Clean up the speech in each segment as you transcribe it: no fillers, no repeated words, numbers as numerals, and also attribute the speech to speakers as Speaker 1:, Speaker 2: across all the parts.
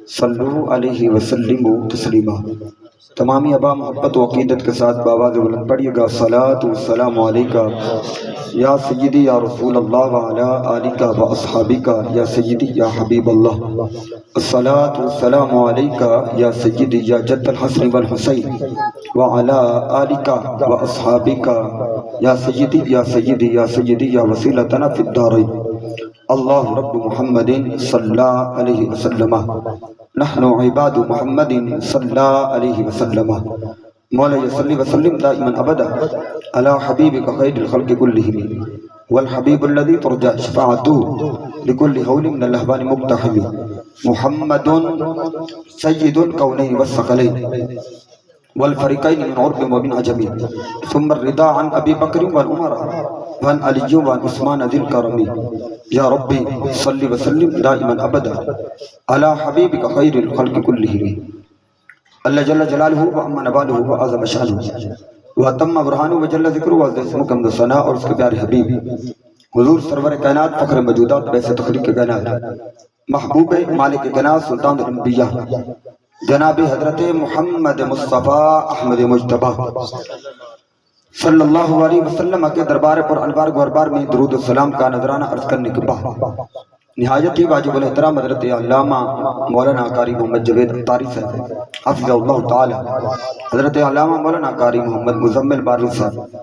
Speaker 1: صلو علیہ وسلم تسلیما۔ تمامی ابا محبت و عقیدت کے ساتھ بآواز بلند پڑھیے گا الصلاۃ والسلام علیکہ یا سیدی یا رسول اللہ وعلی آلکہ و اصحابکہ یا سیدی یا حبیب اللہ۔ الصلاۃ والسلام علیکہ یا سیدی یا جد الحسن والحسین وعلی آلکہ و اصحابکہ یا سیدی یا سیدی یا سیدی یا وسیلتنا فی الدارین۔ اللہ رب محمد صلی اللہ علیہ وسلم، نحن عباد محمد صلی اللہ علیہ وسلم۔ مولا صلی وسلم دائما ابدا علی حبیبک خیر الخلق کلہم والحبیب الذی ترجى شفاعته لكل حول من الاحوال مقتحم محمد سید الکونین والثقلین والفریقین من عرب ومن عجم، ثم الرضا عن ابی بکر والعمر وعن علی وعن عثمان ذی الکرم۔ یا ربی صلی وسلم دائما ابدا علی حبیبک خیر الخلق کلہم۔ اللہ جل جلالہ وعم نوالہ وعظم شانہ واتم برہانہ وجل ذکرہ وعز اسمہ کمد ثناء، اور اس کے پیارے حبیب حضور سرور کائنات فخر موجودات بیس تخلیق کائنات محبوب مالک کائنات سلطان الانبیاء جناب حضرت محمد مصطفیٰ احمد مجتبیٰ صلی اللہ علیہ وسلم کے دربار پر انوار گوربار میں درود السلام کا نذرانہ عرض کرنے کے بعد نہایت ہی واجب الاحترام حضرت علامہ مولانا قاری محمد جوید اختاری صاحب حفظ اللہ تعالی، حضرت علامہ مولانا قاری محمد مزمل بارل صاحب،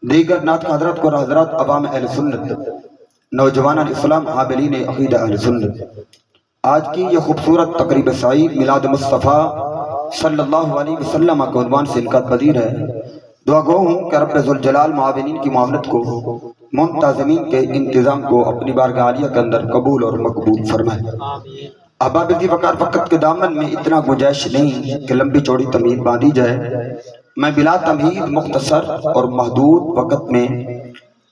Speaker 1: دیگر نعت حضرات کو حضرات عوام اہل سنت، نوجوان اسلام حاملین عقیدہ اہل سنت، آج کی یہ خوبصورت تقریب سعید میلاد مصطفیٰ صلی اللہ علیہ وسلم کے عنوان سے انعقاد پذیر ہے۔ دعا گو ہوں کہ رب ذوالجلال معاونین کی معاونت کو، منتظمین کے انتظام کو اپنی بارگاہ عالیہ کے اندر قبول اور مقبول فرمائے۔ اباب ذی وقار وقت کے دامن میں اتنا گنجائش نہیں کہ لمبی چوڑی تمہید باندھی جائے۔ میں بلا تمہید مختصر اور محدود وقت میں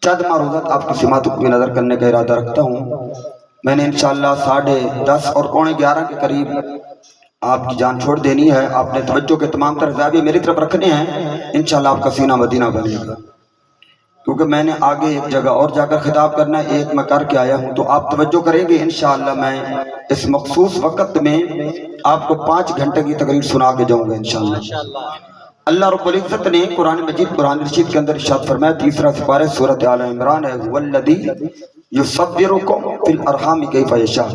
Speaker 1: چند معروضات آپ کی سماعت کو نظر کرنے کا ارادہ رکھتا ہوں۔ میں نے انشاءاللہ 10:30 اور 11:15 کے قریب آپ کی جان چھوڑ دینی ہے۔ آپ نے توجہ کے تمام تر زاویے میری طرف رکھنے ہیں، انشاءاللہ آپ کا سینہ مدینہ بنے گا، کیونکہ میں نے آگے ایک جگہ اور جا کر خطاب کرنا ہے، ایک میں کر کے آیا ہوں، تو آپ توجہ کریں گے انشاءاللہ میں اس مخصوص وقت میں آپ کو 5 گھنٹے کی تقریر سنا کے جاؤں گا انشاءاللہ۔ اللہ رب العزت نے قرآن مجید قرآن رشید کے اندر ارشاد فرمایا، 3 سپارہ سورۃ آل عمران ہے، هو الذی یصورکم فی الارحام کیف یشاء،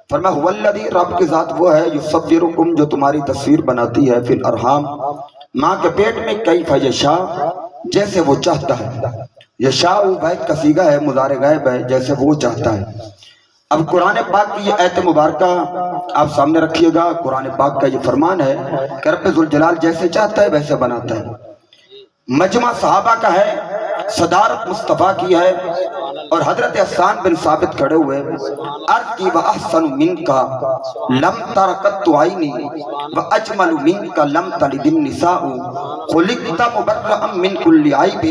Speaker 1: فرمایا هو الذی، رب کی ذات وہ ہے، یصورکم جو تمہاری تصویر بناتی ہے، فی الارحام ماں کے پیٹ میں، کیف یشاء جیسے وہ چاہتا ہے، یشاء واحد کا صیغہ ہے، مضارع غائب ہے، جیسے وہ چاہتا ہے۔ اب قرآن پاک کی یہ آیت مبارکہ آپ سامنے رکھیے گا۔ قرآن پاک کا یہ فرمان ہے کہ رب ذوالجلال جیسے چاہتا ہے ویسے بناتا ہے۔ مجمع صحابہ کا ہے، صدارت مصطفیٰ کی ہے، اور حضرت حسان بن ثابت کھڑے ہوئے، عرض کی وَأَحْسَنُ مِنْكَ لَمْ تَرَ قَطُّ عَيْنِي وَأَجْمَلُ مِنْكَ لَمْ تَلِدِ النِّسَاءُ خُلِقْتَ مُبَرَّأً مِنْ كُلِّ عَيْبٍ۔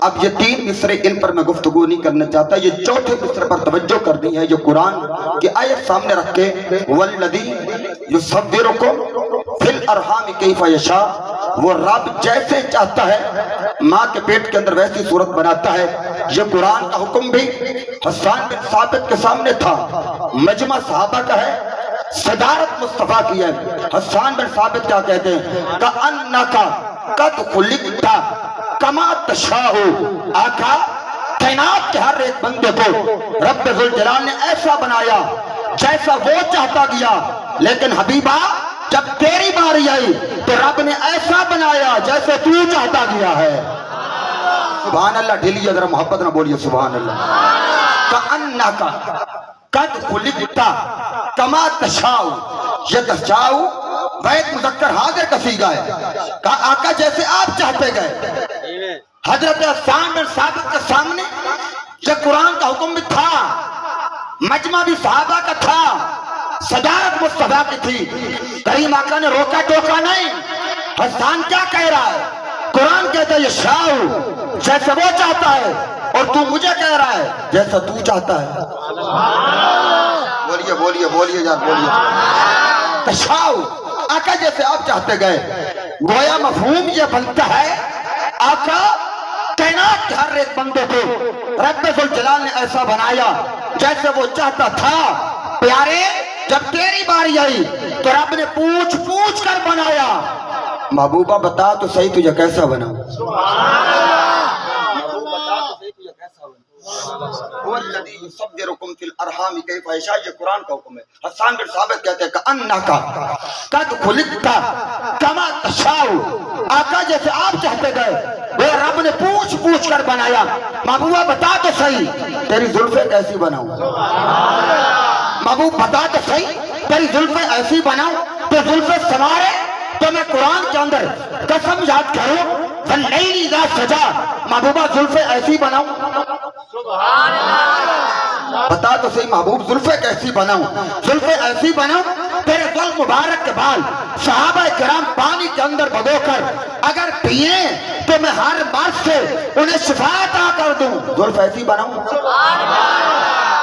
Speaker 1: اب یہ 3 مصرے ان پر میں گفتگو نہیں کرنا چاہتا، یہ 4تھے مصرے پر توجہ کرنی ہے، جو قرآن کی آیت سامنے رکھ کے وَالَّذِي يُصَوِّرُكُمْ فِي الْأَرْحَامِ كَيْفَ يَشَاءُ، وہ رب جیسے چاہتا ہے ماں کے پیٹ کے اندر ویسی صورت بناتا ہے۔ یہ قرآن کا حکم بھی حسان بن ثابت کے سامنے تھا، مجمع صحابہ کا ہے، صدارت مصطفیٰ کی ہے۔ حسان بن ثابت کیا کہتے ہیں؟ کَأَنَّكَ قَدْ خُلِقْتَ كَمَا تَشَاءُ، آقا کائنات کے ہر ایک بندے کو رب ذوالجلال نے ایسا بنایا جیسا وہ چاہتا گیا، لیکن حبیبہ جب تیری باری آئی تو رب نے ایسا بنایا جیسے تو چاہتا گیا ہے۔ سبحان اللہ، ڈھیلیے ذرا محبت نہ بولیے سبحان اللہ۔ کَأَنَّكَ قَدْ خُلِقْتَ كَمَا تَشَاءُ، یہ تشاء واحد مذکر حاضر کا صیغہ ہے، کہا آقا جیسے آپ چاہتے گئے۔ حضرت حسان بن ثابت کے سامنے یہ قرآن کا حکم بھی تھا، مجمع بھی صحابہ کا تھا، صدارت مصطفیٰ کی تھی، کریم آقا نے روکا ٹوکا نہیں۔ حسان کیا کہہ رہا ہے؟ قرآن کہتا ہے یشاء جیسے وہ چاہتا ہے، اور تو مجھے کہہ رہا ہے جیسا تو چاہتا ہے۔ بولیے بولیے بولیے یار بولیے۔ تشاء آقا جیسے آپ چاہتے گئے، گویا مفہوم یہ بنتا ہے آقا کائنات کے ہر ایک بندے کو رب ذوالجلال نے ایسا بنایا جیسے وہ چاہتا تھا۔ پیارے جب تیری باری آئی تو رب نے پوچھ پوچھ کر بنایا. محبوبہ بتا تو صحیح تجھے کیسا بنا؟ یہ قرآن کا حکم ہے. حسان بن ثابت کہتے ہیں کأنک قد خلقت کما تشاء. آقا جیسے آپ چاہتے گئے وہ رب نے پوچھ پوچھ کر بنایا. محبوبہ بتا تو صحیح تیری زلفیں کیسی بناؤں؟ محبوب بتا تو صحیح تیری زلفیں ایسی بناؤں تو زلفیں سنوارے تو میں قرآن کے اندر قسم یاد کروں واللیل اذا سجا. محبوبہ زلفیں ایسی بناؤں؟ بتا تو صحیح محبوب زلفیں کیسی بناؤں؟ زلفیں ایسی بناؤں تیرے زلف مبارک کے بال صحابہ کرام پانی کے اندر بھگو کر اگر پیئے تو میں ہر مرض سے انہیں شفا عطا کر دوں. زلف ایسی بناؤں؟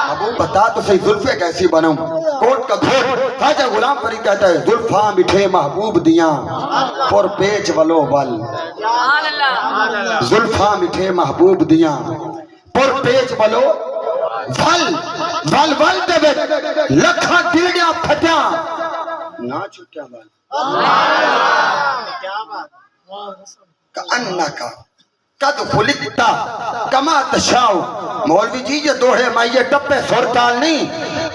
Speaker 1: محبوب بتا تو صحیح زلفیں کیسی بناؤں؟ کوٹ کا گھوٹ خواجہ غلام فرید کہتا ہے زلفاں مٹھے محبوب دیاں پر پیچ ولو ول. زلفاں مٹھے محبوب دیاں پر پیچ ولو ول. ول ول دے وچ لکھاں ڈیڑیاں پھٹیاں نہ چھٹیا بال. کأنک قد خلقت کما تشاء. مولوی جی یہ دوہے میں یہ ٹپے سر تال نہیں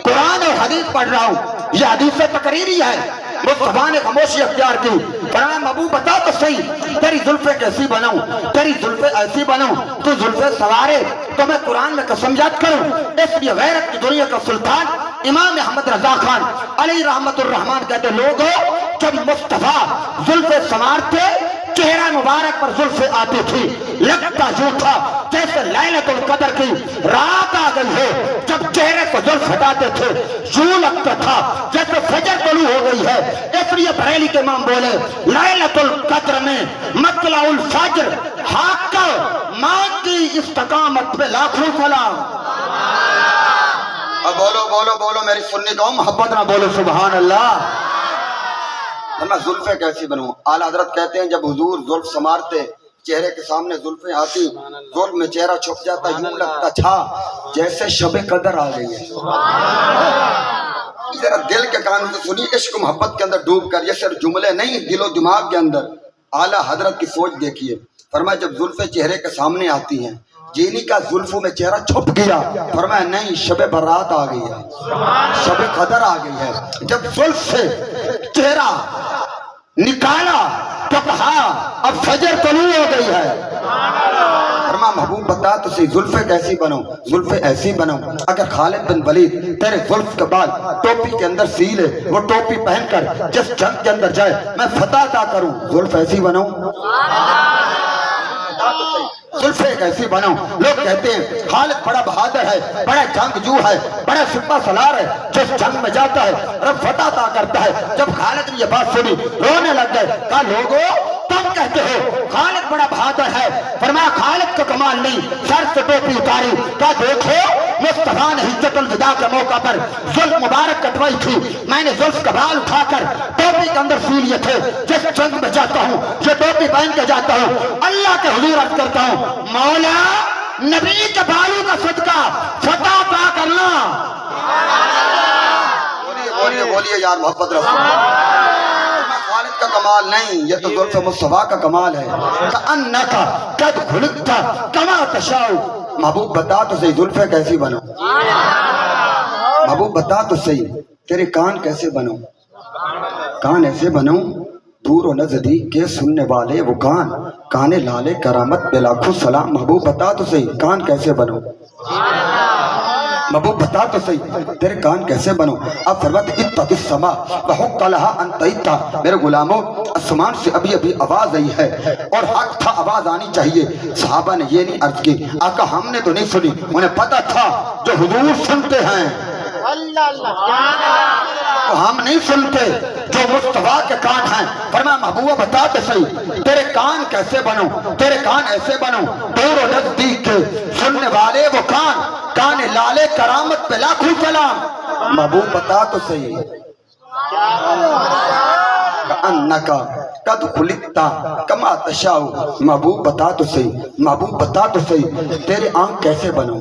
Speaker 1: قرآن اور حدیث پڑھ رہا ہوں. یہ حدیث تقریری ہے. مصطفیٰ نے خاموشی اختیار کی. فرمایا محبوب بتا تو صحیح تیری زلفیں کیسی بناؤں؟ تیری زلفیں ایسی بناؤں تو زلفیں سوارے تو میں قرآن میں قسم یاد کروں. اس لیے غیرت کی دنیا کا سلطان امام احمد رضا خان علی رحمت الرحمن کہتے لوگوں جب مصطفیٰ زلفیں سنوارتے چہرہ مبارک پر زلفیں آتی تھی لگتا یوں تھا جیسے لیلۃ القدر کی رات آ گئی ہے. جب چہرے کو زلف ہٹاتے تھے یوں لگتا تھا جیسے فجر طلوع ہو گئی ہے. اس لیے بریلی کے امام بولے لیلۃ القدر میں مطلع الفجر حق ماں کی استقامت پہ لاکھوں سلام. اب بولو بولو بولو میری سنی قوم محبت نہ بولو سبحان اللہ. میں زلفیں کیسی بنوں؟ اعلیٰ حضرت کہتے ہیں جب حضور زلف سنوارتے چہرے کے سامنے زلفیں آتی زلف میں چہرہ چھپ جاتا یوں لگتا تھا جیسے شب قدر آ گئی ہے. ذرا دل کے کانوں سے سنی عشق محبت کے اندر ڈوب کر. یہ صرف جملے نہیں دل و دماغ کے اندر اعلیٰ حضرت کی سوچ دیکھیے. فرمایا جب زلفیں چہرے کے سامنے آتی ہیں جینی کا زلفوں میں چہرہ چھپ گیا. فرمایا نہیں شب برات آ گئی ہے شب قدر آ گئی ہے. جب زلف سے چہرہ نکالا تو کہا اب فجر طلوع ہو گئی ہے. فرمایا محبوب بتا تو صحیح زلفیں کیسی بنوں؟ زلفیں ایسی بنوں اگر خالد بن ولید تیرے زلف کے بال ٹوپی کے اندر سی لے وہ ٹوپی پہن کر جس جنگ کے اندر جائے میں فتح عطا کروں. زلف ایسی بنوں؟ زلفیں کیسی بناؤں؟ لوگ کہتے ہیں خالد بڑا بہادر ہے بڑا جنگجو ہے بڑا سپہ سالار ہے جس جنگ میں جاتا ہے رب فتح عطا کرتا ہے. جب خالد نے یہ بات سنی رونے لگ گئے. کہا لوگوں تم کہتے ہو خالد بڑا بہادر ہے. فرمایا خالد کا کمال نہیں سر سے ٹوپی اتاری. کہا دیکھو مصطفیٰ نے حجت الوداع کے موقع پر زلف مبارک کٹوائی تھی میں نے زلف کا بال اٹھا کر ٹوپی کے اندر سی لیے تھے. جس جنگ میں جاتا ہوں یہ ٹوپی پہن کے جاتا ہوں اللہ کے حضور عرض کرتا ہوں مولا نبی کے بالوں کا صدقہ فتح عطا کرنا. بولیے بولیے یار محبت رسول. خالد کا کمال نہیں یہ تو زلف مصطفیٰ کا کمال ہے. کأنک قد خلقت کما تشاء. محبوب بتا تو صحیح زلفیں کیسی بنوں؟ محبوب بتا تو صحیح تیرے کان کیسے بنوں؟ کان ایسے بنوں دور و نزدیک کے سننے والے وہ کان کانے لالے کرامت پہ لاکھوں سلام. محبوب بتا تو صحیح کان کیسے بنوں؟ محبوب بتا تو صحیح تیرے کان کیسے بنوں؟ اب فرماتے اتت السما وحق لها ان تئتا. میرے غلاموں آسمان سے ابھی ابھی آواز آئی ہے اور حق تھا آواز آنی چاہیے. صحابہ نے یہ نہیں عرض کی آقا ہم نے تو نہیں سنی. انہیں پتا تھا جو حضور سنتے ہیں تو ہم نہیں سنتے جو مصطفیٰ کے کان ہیں. فرمایا محبوبہ بتا تو صحیح تیرے کان کیسے بنوں؟ تیرے کان ایسے بنوں دور و نزدیک کے سننے والے وہ کان کان لالے کرامت پہ لاکھوں سلام. محبوب بتا تو صحیح کأنک قد خلقت کما تشاء. محبوب بتا تو صحیح محبوب بتا تو صحیح تیرے آنکھ کیسے بنوں؟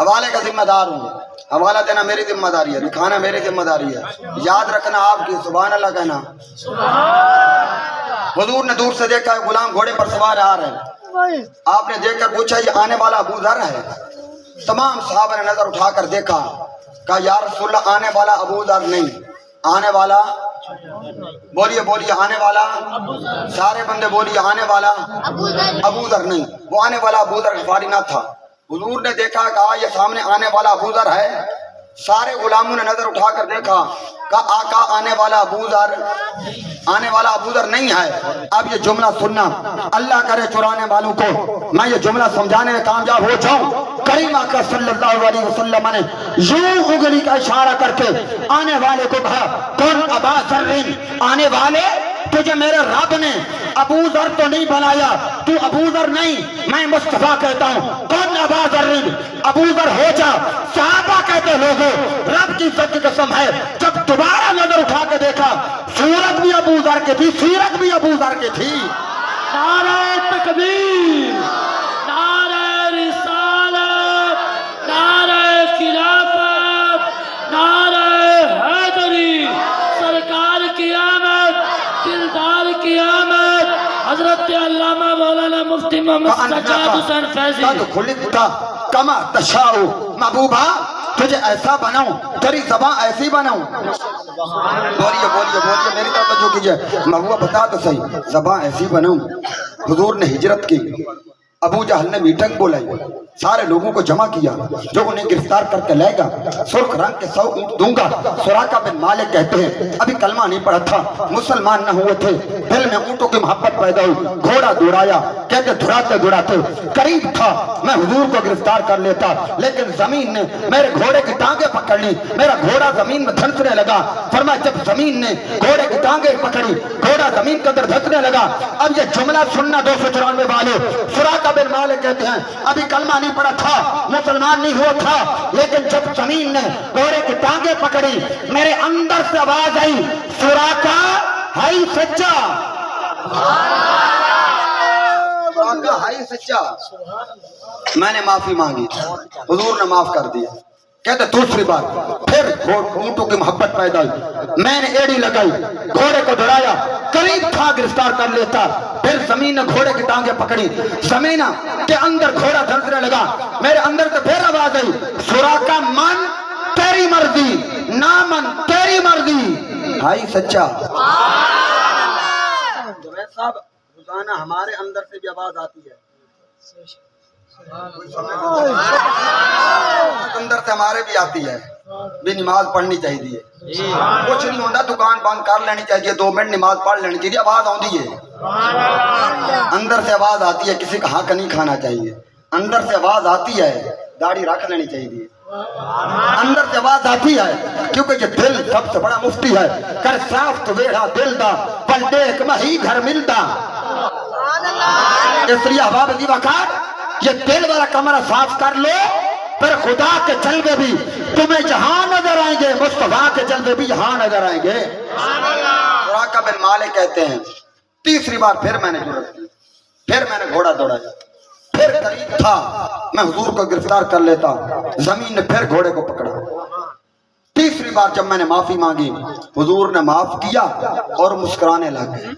Speaker 1: حوالے کا ذمہ دار ہوں، حوالہ دینا میری ذمہ داری ہے، دکھانا میری ذمہ داری ہے، یاد رکھنا آپ کی، سبحان اللہ کہنا۔ حضور نے دور سے دیکھا غلام گھوڑے پر سوار آ رہے ہیں، آپ نے دیکھ کر پوچھا یہ آنے والا ابو ذر ہے؟ تمام صحابہ نے نظر اٹھا کر دیکھا، کہا یا رسول اللہ آنے والا ابو ذر نہیں، آنے والا، بولیے بولیے، آنے والا، سارے بندے بولیے، آنے والا ابو ذر نہیں، وہ آنے والا ابو ذر غفاری نہ تھا۔ حضور نے دیکھا، کہا یہ سامنے آنے والا ابو ذر ہے۔ سارے غلاموں نے نظر اٹھا کر دیکھا، کہا آقا آنے والا ابو ذر، آنے والا ابو ذر نہیں ہے۔ اب یہ جملہ سننا، اللہ کرے چرانے والوں کو میں یہ جملہ سمجھانے میں کامیاب ہو جاؤں۔ کریم آقا صلی اللہ علیہ وسلم نے یوں انگلی کا اشارہ کر کے آنے والے کو کہا، کون ابا ذر، آنے والے تجھے میرے رب نے ابو ذر تو نہیں بنایا، تو ابو ذر نہیں، میں مصطفیٰ کہتا ہوں کون ابا ذر، ابو ذر ہو جا۔ صحابہ کہتے لوگوں رب کی عزت کی قسم ہے، جب دوبارہ نظر اٹھا کے دیکھا صورت بھی ابو ذر کی تھی، سیرت بھی ابو ذر کی تھی۔
Speaker 2: نعرہ تکبیر، نعرہ رسالت، نعرہ خلافت، نعرہ حیدری، سرکار کی آمد، دلدار کی آمد، حضرت علامہ مولانا مفتی محمد سجاد حسین فیضی۔
Speaker 1: قد خلقت کما تشاء محبوبہ، تجھے ایسا بناؤں، تیری زبان ایسی بناؤں۔ بولیے بولیے بولیے، میری طرف توجہ کیجئے، محبوبہ بتا تو صحیح، زبان ایسی بناؤں۔ حضور نے ہجرت کی، ابو جہل نے میٹنگ بولائی، سارے لوگوں کو جمع کیا، جو انہیں گرفتار کر کے لے گا، سرخ رنگ کے 100 اونٹ دوں گا۔ سراقہ بن مالک کہتے ہیں ابھی کلمہ نہیں پڑھا تھا، مسلمان نہ ہوئے تھے، دل میں اونٹوں کی محبت پیدا ہوئی، گھوڑا دوڑایا، کہتے دھڑاتے دھڑاتے قریب تھا میں حضور کو گرفتار کر لیتا، لیکن زمین نے میرے گھوڑے کی ٹانگیں پکڑ لی، میرا گھوڑا زمین میں دھنسنے لگا۔ فرمایا جب زمین نے گھوڑے کی ٹانگیں پکڑی، گھوڑا زمین کے اندر دھنسنے لگا۔ اب یہ جملہ سننا 294 والے، سراقہ بن مالک کہتے ہیں ابھی کلمہ نہیں پڑا تھا، مسلمان نہیں ہوا تھا، لیکن جب زمین نے گھوڑے کی ٹانگیں پکڑی، میرے اندر سے آواز آئی، سراقہ ہائی سچا، سراقہ ہائی سچا۔ میں نے معافی مانگی، حضور نے معاف کر دیا۔ کہتے دوسری بار پھر اونٹوں کی محبت پیدا ہوئی، میں نے ایڑی لگائی، گھوڑے کو دوڑایا، قریب تھا گرفتار کر لیتا، پھر زمین نے گھوڑے کی ٹانگیں پکڑی، زمین کے اندر گھوڑا دھنسنے لگا، میرے اندر سے پھر آواز آئی، سراقہ من تیری مرضی، نہ من تیری مرضی، بھائی سچا۔ جنید صاحب روزانہ ہمارے اندر سے بھی آواز آتی ہے، اندر سے ہمارے بھی آتی ہے، بھی نماز پڑھنی چاہیے، کچھ نہیں ہوتا، دکان بند کر لینی چاہیے، 2 منٹ نماز پڑھ لینی چاہیے، آواز آتی ہے، اندر سے آواز آتی ہے، کسی کا حق نہیں کھانا چاہیے، اندر سے آواز آتی ہے، داڑھی رکھ لینی چاہیے، اندر سے آواز آتی ہے، کیونکہ یہ دل سب سے بڑا مفتی ہے، کر صاف تو ویڑا دل دا، پل دیکھ مہی گھر ملتا۔ اس لیے احباب دی وقار یہ دل والا کمرہ صاف کر لو، پھر خدا کے جلوے بھی تمہیں جہاں نظر آئیں گے، مصطفیٰ کے جلوے بھی یہاں نظر آئیں گے۔ سراقہ بن مالک کہتے ہیں تیسری بار پھر میں نے جرأت کی، پھر میں نے گھوڑا دوڑایا، پھر قریب تھا میں حضور کو گرفتار کر لیتا، زمین نے پھر گھوڑے کو پکڑا۔ تیسری بار جب میں نے معافی مانگی، حضور نے معاف کیا اور مسکرانے لگ گئے۔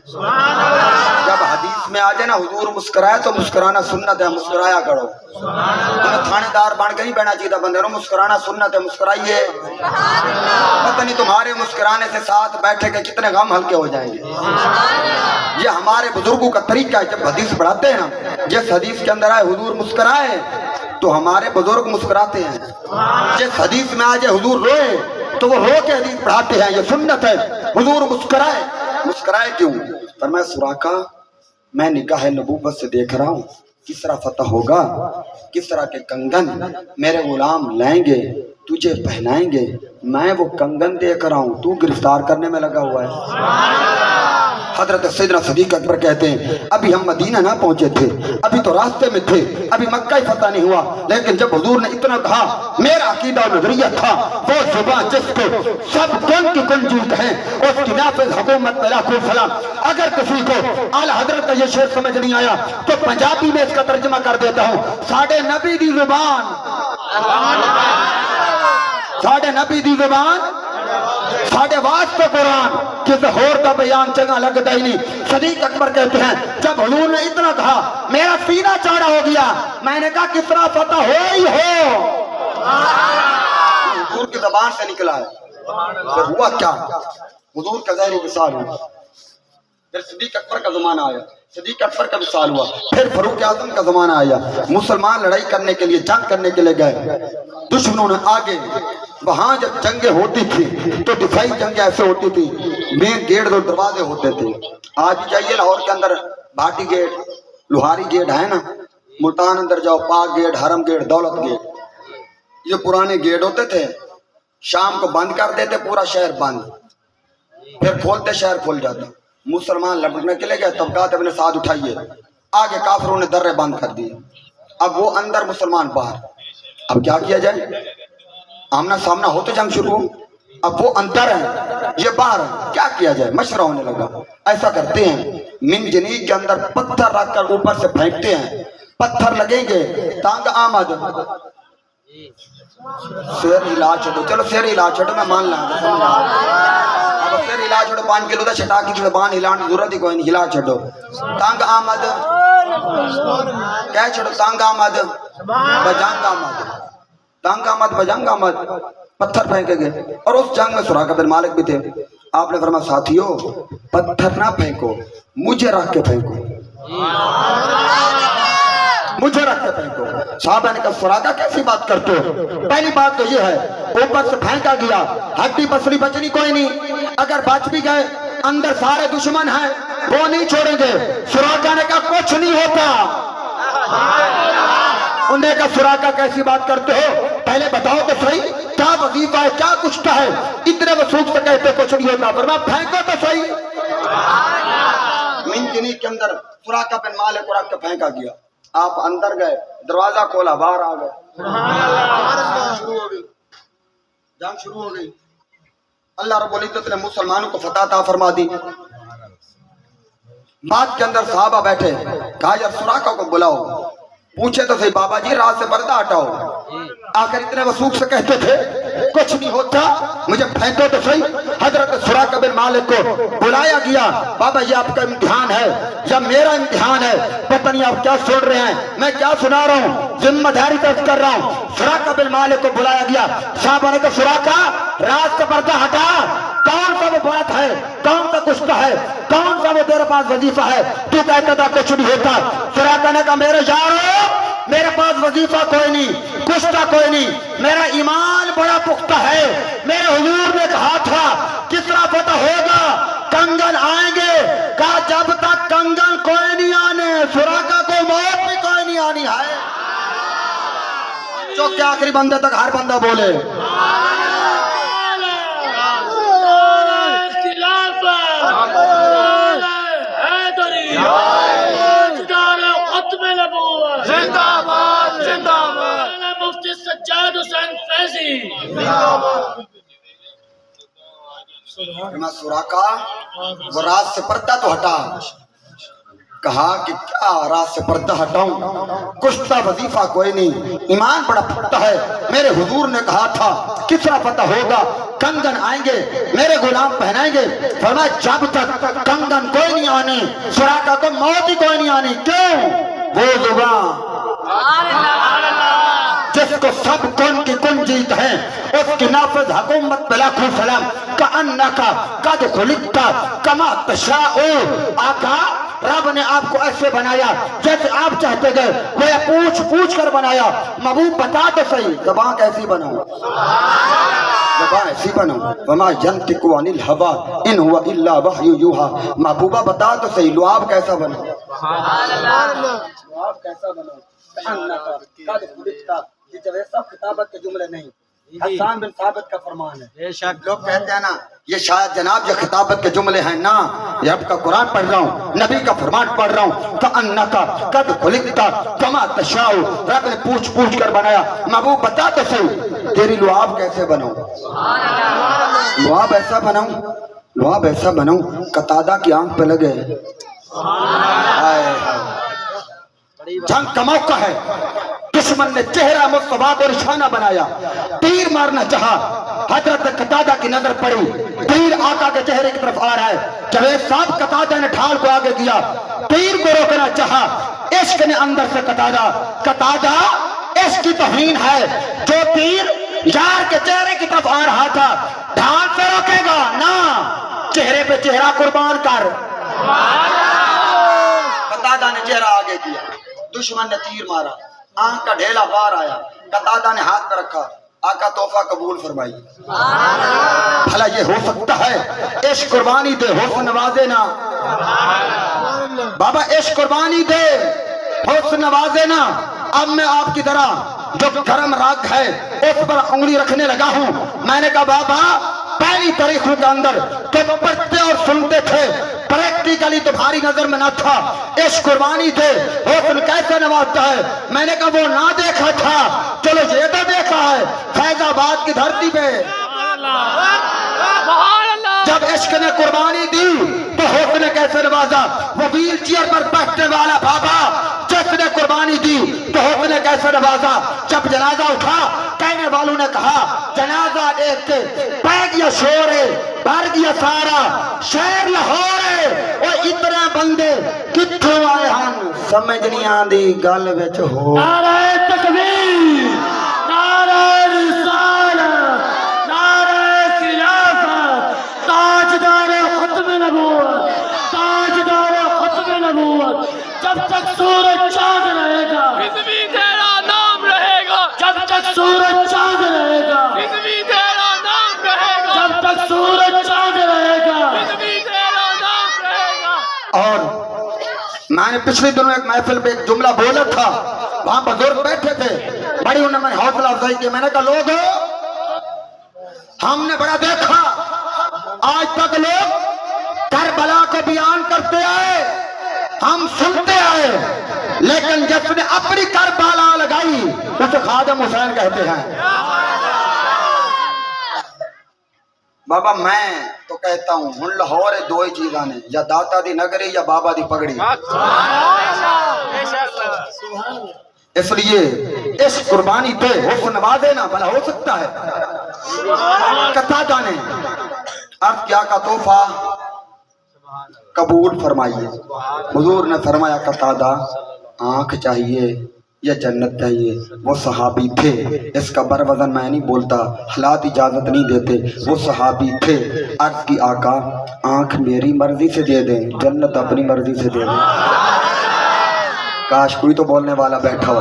Speaker 1: جب حدیث میں آ جائے نا حضور مسکرائے تو مسکرانا سنت ہے، مسکرایا کرو۔ تمہیں تھانے دار بن کے نہیں بہنا چاہیے بندے رو، مسکرانا سنت ہے، مسکرائیے۔ پتہ نہیں تمہارے مسکرانے سے ساتھ بیٹھے کے کتنے غم ہلکے ہو جائیں گے۔ یہ ہمارے بزرگوں کا طریقہ ہے، جب حدیث پڑھاتے ہیں نا، جس حدیث کے اندر آئے حضور مسکرائے تو ہمارے بزرگ مسکراتے ہیں، جس حدیث میں آ جائے حضور روئے تو وہ رو کے حدیث پڑھاتے ہیں، یہ سنت ہے۔ حضور مسکرائے، مسکرائے کیوں؟ فرمایا سراقہ میں نگاہ نبوت سے دیکھ رہا ہوں کس طرح فتح ہوگا، کس طرح کے کنگن میرے غلام لائیں گے، تجھے پہنائیں گے، میں وہ کنگن دیکھ رہا ہوں، تو گرفتار کرنے میں لگا ہوا ہے۔ حضرت سیدنا صدیق اکبر کہتے ہیں ابھی ہم مدینہ نہ پہنچے تھے، ابھی تو راستے میں تھے، ابھی مکہ ہی فتح نہیں ہوا، لیکن جب حضور نے اتنا کہا میرا عقیدہ و نظریہ تھا وہ زبان جس کو سب کن کی کنجوت ہے اس کی نافذ حکومت پہ لاکھوں سلام۔ اگر کسی کو اعلیٰ حضرت کا یہ شعر سمجھ نہیں آیا تو پنجابی میں اس کا ترجمہ کر دیتا ہوں، ساڑھے نبی دی زبان ساڈے نبی دی زبان ساڈے واسطے قرآن، کسی اور کا بیان چنگا لگتا ہی نہیں۔ صدیق اکبر کہتے ہیں جب حضور نے اتنا کہا میرا سینہ چاڑا ہو گیا، میں نے کہا کس طرح فتح ہو ہی ہو، حضور کی زبان سے نکلا ہے۔ پھر ہوا کیا؟ حضور کا ظاہری وصال ہوا، پھر صدیق اکبر کا زمانہ آیا، صدیق اکبر کا وصال ہوا، پھر فاروق اعظم کا زمانہ آیا۔ مسلمان لڑائی کرنے کے لیے، جنگ کرنے کے لیے گئے، دشمنوں نے آگے، وہاں جب جنگیں ہوتی تھی تو دفاعی جنگیں ایسے ہوتی تھی، مین گیٹ اور دروازے ہوتے تھے۔ آج بھی جائیے لاہور کے اندر بھاٹی گیٹ، لوہاری گیٹ ہے نا، ملتان اندر جاؤ پاک گیٹ، حرم گیٹ، دولت گیٹ، یہ پرانے گیٹ ہوتے تھے۔ شام کو بند کر دیتے، پورا شہر بند، پھر کھولتے شہر کھول جاتا۔ مسلمان لڑنے کے لیے گئے، تب کہا ابن سعد اٹھائیے، آگے کافروں نے درے بند کر دیے، اب وہ اندر مسلمان باہر، اب کیا کیا جائے؟ آمنا سامنا ہو تو جنگ شروع ہو، اب وہ اندر ہیں یہ باہر ہیں، کیا کیا جائے؟ مشورہ ہونے لگا، ایسا کرتے ہیں منجنیق کے اندر پتھر رکھ کر اوپر سے پھینکتے ہیں، پتھر لگیں گے، تانگ آمد شیر ہلا چھڑو، چلو شیر ہلا چھڑو، میں مان لاں اب شیر ہلا چھڑو، 5 کلو دا چھٹا کی زبان ہلان کی ضرورت ہی کوئی نہیں، ہلا چھڑو۔ تانگ آمد کہہ چھڑو، تانگ آمد بجانگ آمد، تانگ آمد بجانگ آمد، پتھر پھینکے گئے۔ اور اس جنگ میں سراقہ بن مالک بھی تھے۔ آپ نے فرمایا ساتھیو پتھر نہ پھینکو، مجھے رکھ کے پھینکو، مجھے رکھ کے پھینکو۔ صحابہ نے کہا سراقہ کیسی بات کرتے ہو؟ پہلی بات تو یہ ہے اوپر سے پھینکا گیا، ہڈی پسلی بچنی کوئی نہیں، اگر بچ بھی گئے اندر سارے دشمن ہیں، وہ نہیں چھوڑیں گے۔ سراقہ نے کہا کچھ نہیں ہوتا۔ انہوں نے کہا سراقہ کیسی بات کرتے ہو؟ پہلے بتاؤ تو صحیح کیا وظیفہ ہے، کیا کچھ ہے؟ اتنے وثوق سے کہتے کچھ نہیں ہوتا، فرمایا پھینکو تو صحیح۔ منجنیق کے اندر سراقہ بن مالک کو رکھ کے پھینکا گیا، آپ اندر گئے، دروازہ کھولا، باہر آ گئے، جنگ شروع ہو گئی۔ اللہ رب العزت نے مسلمانوں کو فتح عطا فرما دی۔ بعد کے اندر صحابہ بیٹھے، کہا یار سراقہ کو بلاؤ، پوچھے تو صحیح بابا جی رات سے پردہ ہٹاؤ۔ آخر اتنے وثوق سے کہتے تھے کچھ نہیں ہوتا، مجھے پھینکو تو صحیح۔ حضرت سراقہ بن مالک کو بلایا گیا، بابا یہ آپ کا امتحان ہے یا میرا امتحان ہے؟ پتہ نہیں آپ کیا سن رہے ہیں، میں کیا سنا رہا ہوں، ذمہ داری پیش کر رہا ہوں۔ سراقہ بن مالک کو بلایا گیا، صحابہ نے کہا سراقہ رات سے پردہ ہٹا، کون سا وہ بات ہے، کون سا کچھ ہے، کون سا وہ تیرے پاس وظیفہ ہے، تو کہتا تھا کچھ نہیں ہوتا۔ سراقہ نے کہا میرے یارو میرے پاس وظیفہ کوئی نہیں، کچھ کوئی نہیں، میرا ایمان بڑا پختہ ہے۔ میرے حضور نے کہا تھا کس طرح فتح ہوگا، کنگن آئیں گے، کہا جب تک کنگن کوئی نہیں آنے سراقہ کو موت بھی کوئی نہیں آنی ہے۔ جو کہ آخری بندے تک ہر بندہ بولے
Speaker 2: مفتی سجاد حسین فیضی۔
Speaker 1: سراقہ وہ رات سے پردہ تو ہٹا، کہا کہ کیا رات سے پردہ ہٹاؤں، کچھ وظیفہ کوئی نہیں، ایمان بڑا پختہ ہے۔ میرے حضور نے کہا تھا کس طرح فتح ہوگا، کنگن آئیں گے، میرے غلام پہنائیں گے۔ فرمایا جب تک کنگن کوئی نہیں آنے سراقہ کو موت ہی کوئی نہیں آنی۔ کیوں؟ وہ زبان جس کو سب کن کی کن جیت ہے، اس کی نافذ حکومت پہ لاکھوں سلام۔ کأنکا قد خلقت کما تشاء، آقا رب نے آپ کو ایسے بنایا جیسے آپ چاہتے گئے، وہ پوچھ پوچھ کر بنایا۔ محبوب بتا تو صحیح زبان کیسی بناؤں، زبان ایسی بناؤں، وما ینطق عن الہوی ان ہوا الا وحی یوحی۔ محبوبہ بتا تو صحیح لعاب کیسا بناؤں، لعاب کیسا بناؤں۔ کأنکا قد خلقت، یہ سب خطابت کے جملے نہیں، حسان بن ثابت کا فرمان ہے۔ لوگ کہتے ہیں نا یہ شاید جناب یہ خطابت کے جملے ہیں، نا یہ آپ کا قرآن پڑھ رہا ہوں، نبی کا فرمان پڑھ رہا ہوں۔ کأنکا قد خلقت کما تشاء، رب نے پوچھ پوچھ کر بنایا۔ محبوب بتا تو صحیح تیری لعاب کیسے بناؤں، لعاب ایسا بناؤں، لعاب ایسا بناؤں قتادہ کی آنکھ پہ لگے۔ جنگ کا موقع ہے، دشمن نے چہرہ مصطفیٰ کو نشانہ بنایا، تیر مارنا چاہا، حضرت قتادہ کی نظر پڑی، تیر آقا کے چہرے کی طرف آ رہا ہے، جوید صاحب قتادہ نے ڈھال کو آگے کیا، تیر کو روکنا چاہا، عشق نے اندر سے قتادہ عشق کی توہین ہے، جو تیر یار کے چہرے کی طرف آ رہا تھا ڈھال سے روکے گا نہ، چہرے پہ چہرہ قربان کر۔ قتادہ نے چہرہ آگے کیا، دشمن نے تیر مارا، آنکھ کا ڈھیلا باہر آیا، قتادہ نے ہاتھ پہ رکھا، آقا تحفہ قبول فرمائی۔ بھلا یہ ہو سکتا ہے؟ عشق قربانی دے حسن نوازے نا، بابا عشق قربانی دے حسن نوازے نا۔ اب میں آپ کی طرح جو گرم راگ ہے اس پر انگلی رکھنے لگا ہوں۔ میں نے کہا بابا پہلی تاریخوں کے اندر تو پڑھتے اور سنتے تھے، پریکٹیکلی تمہاری نظر میں نہ تھا، عشق قربانی دے حسن کیسے نوازتا ہے؟ میں نے کہا وہ نہ دیکھا تھا، چلو یہ تو دیکھا ہے فیض آباد کی دھرتی پہ جب عشق نے قربانی دی تو حسن نے کیسے نوازا۔ وہ ویل چیئر پر بیٹھنے والا بابا جس نے قربانی دی تو حسن نے کیسے نوازا۔ جب جنازہ اٹھا کہنے والوں نے کہا جنازہ دیکھ کے پہ گیا شورے بھر گیا سارا شہر لاہور، اور اتنے بندے کتھوں آئے ہن سمجھ نہیں آندی گل وچ ہو۔
Speaker 2: نعرہ تکبیر، نعرہ رسالت، نعرہ خلافت، تاجدار ختم نبوت، تاجدار ختم نبوت، جب تک سورج چاند رہے گا
Speaker 3: بھی تیرا نام رہے گا،
Speaker 2: جب تک سورج چاند رہے گا
Speaker 3: بھی تیرا نام رہے گا،
Speaker 2: جب تک سورج چاند رہے گا۔
Speaker 3: بھی تیرا نام رہے گا۔
Speaker 1: اور میں نے پچھلے دنوں ایک محفل پہ ایک جملہ بولا تھا، وہاں بزرگ بیٹھے تھے، بڑی انہوں نے حوصلہ افزائی کی، میں نے کہا لوگوں ہم نے بڑا دیکھا، آج تک لوگ کربلا کو بیان کرتے آئے، ہم سنتے آئے، لیکن جس نے اپنی کربلا لگائی اسے خادم حسین کہتے ہیں۔ بابا میں تو کہتا ہوں ہن لاہور دو ہی چیزاں نے، یا داتا دی نگری یا بابا دی پگڑی۔ اس لیے اس قربانی پہ حسن نوازے نا بھلا ہو سکتا ہے۔ قتادہ نے عرض کیا کا تحفہ قبول فرمائیے۔ حضور نے فرمایا قتادہ آنکھ چاہیے یا جنت چاہیے؟ وہ صحابی تھے، اس کا بر وزن میں نہیں بولتا، حالات اجازت نہیں دیتے، وہ صحابی تھے۔ عرض کی آقا آنکھ میری مرضی سے دے دیں، جنت اپنی مرضی سے دے دیں۔ کاش کوئی تو بولنے والا بیٹھا ہو۔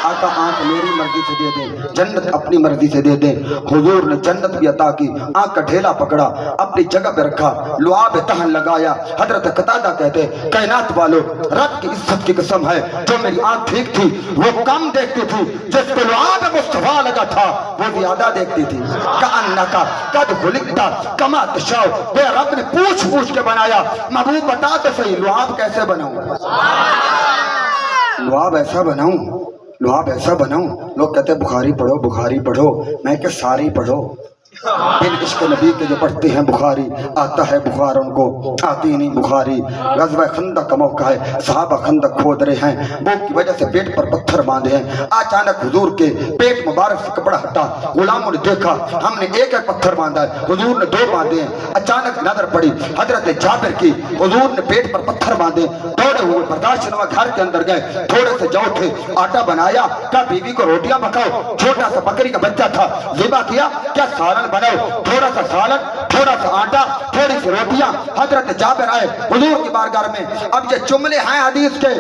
Speaker 1: آقا آنکھ میری مرضی سے دے دیں، جنت اپنی مرضی سے دے دیں۔ حضور نے جنت بھی عطا کی، آنکھ کا ڈھیلا پکڑا، اپنی جگہ پہ رکھا، لعاب تہن لگایا۔ حضرت قتادہ کہتے کائنات والو رب کی عزت کی قسم ہے جو میری آنکھ ٹھیک تھی وہ کم دیکھتی تھی، جس پہ لعاب مصطفیٰ لگا تھا وہ زیادہ دیکھتی تھی۔ کأنک قد خلقت کما تشاء، بے رب نے پوچھ پوچھ کے بنایا، محبوب بتا تو صحیح لعاب کیسے بناؤں، لعاب ایسا بناؤں، لعاب ایسا بناؤں۔ لوگ کہتے ہیں بخاری پڑھو بخاری پڑھو، میں کہ ساری پڑھو۔ ان عشق نبی کے جو پڑھتے ہیں بخاری آتا ہے بخار، ان کو آتی نہیں بخاری۔ غزوہ خندق کا موقع ہے، صحابہ خندق کھود رہے ہیں، بھوک کی وجہ سے پیٹ پر پتھر باندھے ہیں۔ اچانک حضور کے پیٹ مبارک سے کپڑا ہٹا، غلاموں نے دیکھا ہم نے ایک ایک پتھر باندھا ہے، حضور نے 2 باندھے ہیں۔ اچانک نظر پڑی حضرت جابر کی، حضور نے پیٹ پر پتھر باندھے، دوڑے ہوئے برداشت نوا گھر کے اندر گئے، تھوڑے سے جو تھے آٹا بنایا، کہا بیوی کو روٹیاں پکاؤ، چھوٹا سا بکری کا بچہ تھا، ذبح کیا، کیا سالن بناؤ، تھوڑا سا سالن، تھوڑا سا آٹا، تھوڑی سی روٹیاں۔ حضرت جابر آئے حضور کی بارگاہ میں، اب یہ جملے ہیں حدیث کے،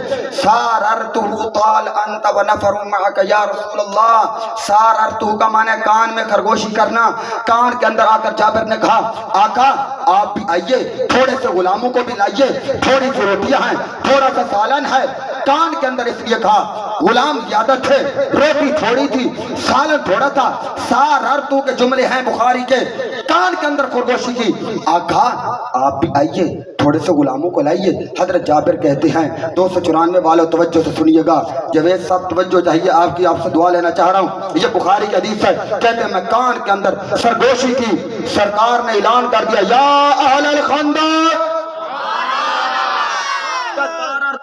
Speaker 1: ساررتہ طال انت ونفر معک یا رسول اللہ۔ ساررتہ کا معنی کان میں خرگوشی کرنا، کان کے اندر آ کر جابر نے کہا آقا آپ بھی آئیے، تھوڑے سے غلاموں کو بھی لائیے، تھوڑی سی روٹیاں ہیں، تھوڑا سا سالن ہے۔ کان کے اندر اس لیے کہا غلام زیادہ تھے، روٹی تھوڑی تھی، سالن تھوڑا تھا۔ ساررتہ کے جملے ہیں بخاری کے، کان کے اندر خرگوشی کی۔ آقا آپ بھی آئیے، تھوڑے سے غلاموں کو لائیے۔ حضرت جابر کہتے ہیں 294 والوں توجہ سے سنیے گا، جوید صاحب توجہ چاہیے آپ کی، آپ سے دعا لینا چاہ رہا ہوں، یہ بخاری کی حدیث ہے۔ کہتے ہیں میں کان کے اندر سرگوشی کی، سرکار نے اعلان کر دیا یا اہل الخندق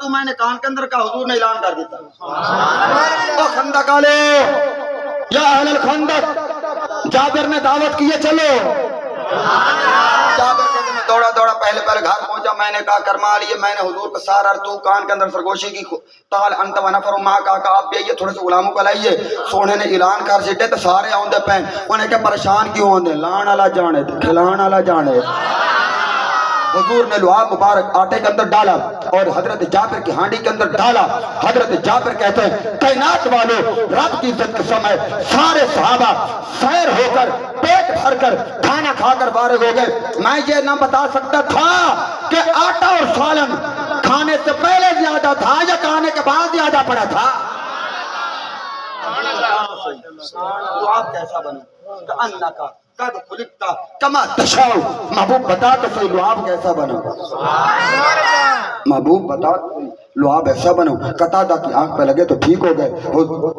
Speaker 1: تو میں نے کان کے اندر کا حضور نے اعلان کر دیتا او خندق والے یا اہل الخندق جابر نے دعوت کی ہے چلو جابر کہتے میں دوڑا دوڑا پہلے گھر پہنچا میں نے کہا کرما لیے میں نے حضور کو سارا تو کان کے اندر سرگوشی کی تال انت و نفر ماں کہا آپ بھی آئیے تھوڑے سے غلاموں کو لائیے سونے نے اعلان کر سٹے تو سارے آؤندے پہن انہیں کہ پریشان کیوں ہوندے لان والا جانے کھلان والا جانے حضور نے لعاب مبارک آٹے کے اندر ڈالا اور حضرت جابر کی ہانڈی کے اندر ڈالا حضرت جابر کہتے ہیں کائنات والو رب کی عزت قسم ہے سارے صحابہ سیر ہو کر پیٹ بھر کر کھانا کھا کر فارغ ہو گئے میں یہ نہ بتا سکتا تھا کہ آٹا اور سالن کھانے سے پہلے زیادہ تھا یا کھانے کے بعد زیادہ پڑا تھا لعاب کیسا بنا کأنکا قد خلقتا کما تشاؤ محبوب بتا تو صحیح لعاب کیسا بنا محبوب بتا تو صحیح لعاب ایسا بنو قتادہ کی آنکھ پہ لگے تو ٹھیک ہو گئے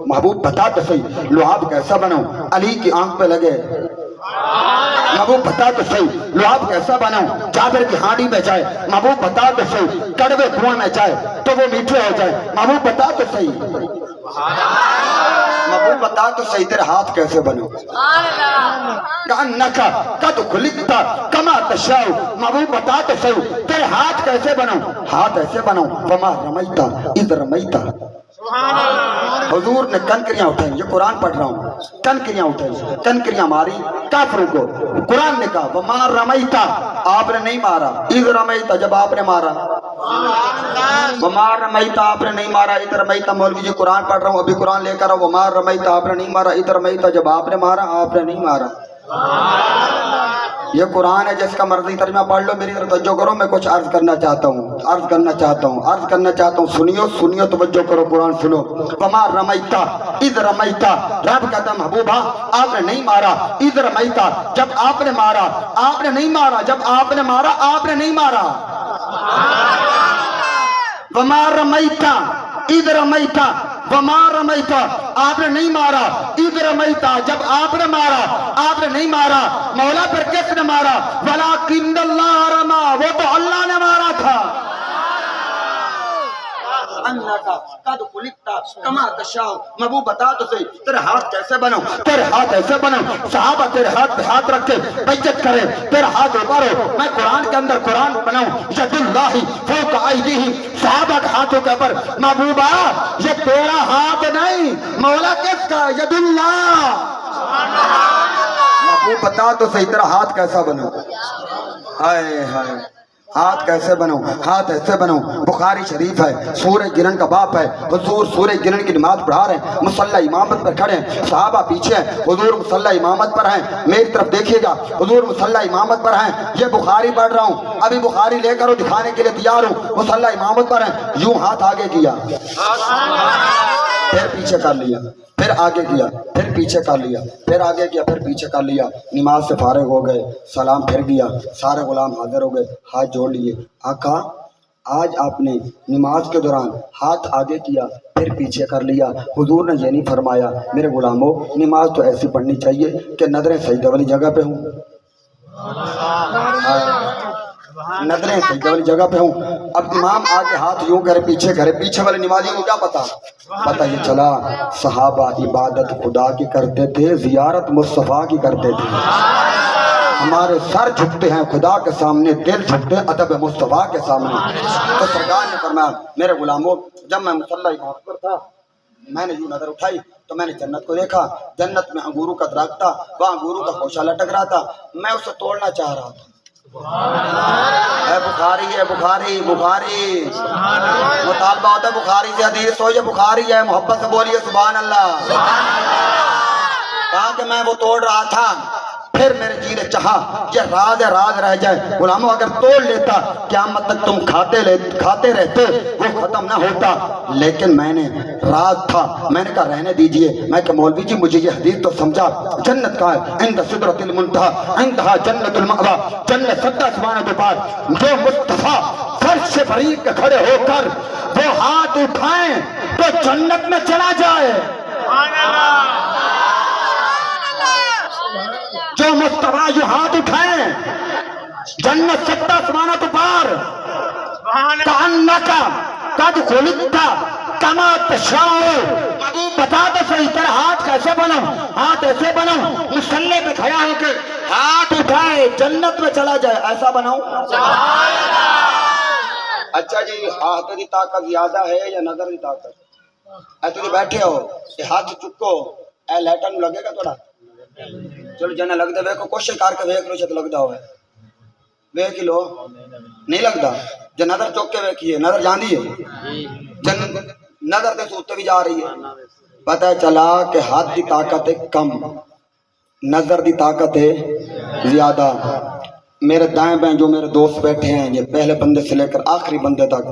Speaker 1: محبوب بتا تو صحیح لعاب کیسا بنو علی کی آنکھ پہ لگے محبوب بتا تو صحیح لعاب کیسا بناؤں جابر کی ہانڈی میں جائے محبوب بتا تو صحیح کڑوے کنویں میں جائے تو وہ میٹھے ہو جائے محبوب بتا تو صحیح محبوب بتا تو صحیح تیرے ہاتھ کیسے بنو کأنکا قد خلقتا کما تشاؤ محبوب بتا تو صحیح تیرے ہاتھ کیسے بنو ہاتھ ایسے بنو وما رمیتا اذ رمیتا حضور نے کنکریاں اٹھائیں یہ قرآن پڑھ رہا ہوں کنکریاں اٹھائیں کنکریاں ماری کافروں کو قرآن نے کہا وما رمیتا آپ نے نہیں مارا اذ رمیتا جب آپ نے مارا وما رمیتا آپ نے نہیں مارا اذ رمیتا مولوی جی قرآن پڑھ رہا ہوں ابھی قرآن لے کر آؤ وما رمیتا آپ نے نہیں مارا اذ رمیتا جب آپ نے مارا آپ نے نہیں مارا یہ قرآن ہے جس کا مرضی ترجمہ پڑھ لو میری طرف توجہ کرو میں کچھ عرض کرنا چاہتا ہوں سنیو توجہ کرو قرآن سنو وما رمیتا اذ رمیتا رب کہتا محبوبہ آپ نے نہیں مارا اذ رمیتا جب آپ نے مارا آپ نے نہیں مارا جب آپ نے مارا آپ نے نہیں مارا وما رمیتا اذ رمیتا وما رمیتا آپ نے نہیں مارا اذ رمیتا جب آپ نے مارا آپ نے نہیں مارا مولا پر کس نے مارا ولکن اللہ رما وہ تو اللہ نے مارا تھا انکا قد خلقتا کما تشاؤ محبوب بتا تو صحیح تیرے ہاتھ کیسے بنو تیرے ہاتھ ایسے بنو صحابہ تیرے ہاتھ پہ ہاتھ رکھ کے بیعت کرے تیرا ہاتھ اوپر میں قرآن کے اندر قرآن بناؤں ید اللہ فوق ایدیہم صحابہ کے ہاتھوں کے اوپر محبوبہ یہ تیرا ہاتھ نہیں مولا کس کا ید اللہ محبوب بتا تو صحیح تیرا ہاتھ کیسا بنو ہائے ہائے ہاتھ کیسے بنو ہاتھ ایسے بنو بخاری شریف ہے سورہ گرن کا باپ ہے حضور سورہ گرن کی نماز پڑھا رہے ہیں مصلی امامت پر کھڑے ہیں صحابہ پیچھے ہیں حضور مصلی امامت پر ہیں میری طرف دیکھیے گا حضور مصلی امامت پر ہیں یہ بخاری پڑھ رہا ہوں ابھی بخاری لے کر دکھانے کے لیے تیار ہوں مصلی امامت پر ہیں یوں ہاتھ آگے کیا پھر پیچھے کر لیا پھر آگے کیا پھر پیچھے کر لیا پھر آگے کیا پھر پیچھے کر لیا نماز سے فارغ ہو گئے سلام پھر گیا سارے غلام حاضر ہو گئے ہاتھ جوڑ لیے آقا آج آپ نے نماز کے دوران ہاتھ آگے کیا پھر پیچھے کر لیا حضور نے یہ نہیں فرمایا میرے غلاموں نماز تو ایسی پڑھنی چاہیے کہ نظریں سجدہ والی جگہ پہ ہوں نظریں سجدہ والی جگہ پہ ہوں اب امام آگے ہاتھ یوں کرے پیچھے والے نمازی کو کیا پتا یہ چلا صحابہ عبادت خدا کی کرتے تھے زیارت مصطفیٰ کی کرتے تھے ہمارے سر جھکتے ہیں خدا کے سامنے دل جھکتے ہیں ادب مصطفیٰ کے سامنے تو سرکار نے فرمایا میرے غلاموں جب میں مصلی امامت پر تھا میں نے یوں نظر اٹھائی تو میں نے جنت کو دیکھا جنت میں انگوروں کا درخت تھا وہاں انگوروں کا خوشہ لٹک رہا تھا میں اسے توڑنا چاہ رہا تھا اے بخاری مطالبہ ہوتا ہے بخاری سے حدیث ہو یہ بخاری ہے محبت سے بولیے سبحان اللہ کہا کہ میں وہ توڑ رہا تھا پھر میرے جی نے چاہا یہ راز ہے راز رہ جائے غلاموں اگر توڑ لیتا قیامت تک تم کھاتے رہتے وہ ختم نہ ہوتا لیکن میں نے راز تھا میں نے کہا رہنے دیجئے میں کہ مولوی جی مجھے یہ حدیث تو سمجھا جنت کا ہے عند سدرۃ المنتہی عندہا جنت المأویٰ جنت 7 آسمانوں کے پاس جو مصطفیٰ فرش فریق کے کھڑے ہو کر وہ ہاتھ اٹھائیں تو جنت میں چلا جائے جو مصطفیٰ جو ہاتھ اٹھائیں جنت 7 آسمانوں کے پار
Speaker 4: قد خلقت کما تشاء، محبوب بتا تو صحیح تیرا ہاتھ کیسے بناؤں؟ ہاتھ ایسے بناؤں مصلی پہ کھڑا ہو کے ہاتھ اٹھائے جنت میں چلا جائے، ایسا بناؤں؟
Speaker 1: اچھا جی، ہاتھ کی طاقت زیادہ ہے یا نظر کی طاقت؟ اے تھی بیٹھے ہو یہ ہاتھ چکو اے لیٹن لگے گا تھوڑا، چلو جنا لگ دے ویکو کوشش کر کے ویک لو چت لگدا ہوئے، ویک لو نہیں لگدا، جو نظر چوک کے ویکھیے نظر جاندی ہے، جن نظر تے سوتے بھی جا رہی ہے، پتہ چلا کہ ہاتھ کی طاقت ہے کم، نظر دی طاقت ہے زیادہ۔ میرے دائیں بائیں جو میرے دوست بیٹھے ہیں، یہ پہلے بندے سے لے کر آخری بندے تک